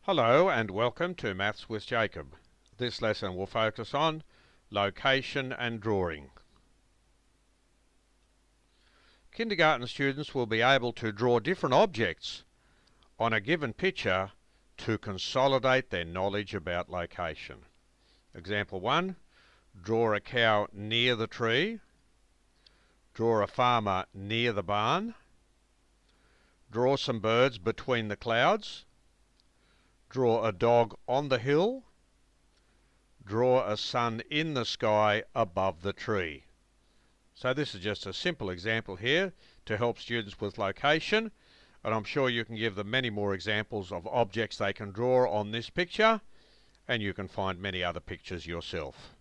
Hello and welcome to Maths with Jacob. This lesson will focus on location and drawing. Kindergarten students will be able to draw different objects on a given picture to consolidate their knowledge about location. Example 1, draw a cow near the tree, draw a farmer near the barn, draw some birds between the clouds, draw a dog on the hill, draw a sun in the sky above the tree. So this is just a simple example here to help students with location, and I'm sure you can give them many more examples of objects they can draw on this picture, and you can find many other pictures yourself.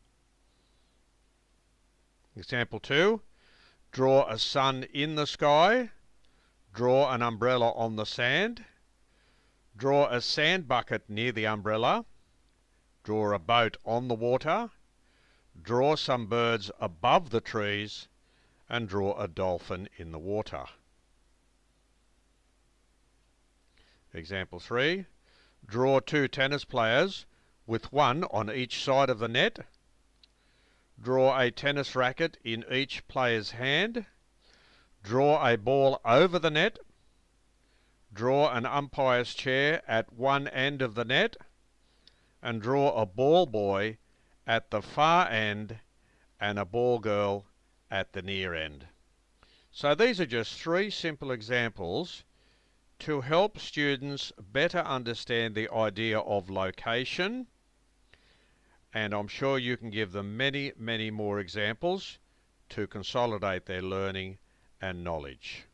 Example 2, draw a sun in the sky, draw an umbrella on the sand, draw a sand bucket near the umbrella, draw a boat on the water, draw some birds above the trees, and draw a dolphin in the water. Example 3, draw two tennis players with one on each side of the net, draw a tennis racket in each player's hand, draw a ball over the net, draw an umpire's chair at one end of the net, and draw a ball boy at the far end and a ball girl at the near end. So these are just three simple examples to help students better understand the idea of location, and I'm sure you can give them many more examples to consolidate their learning and knowledge.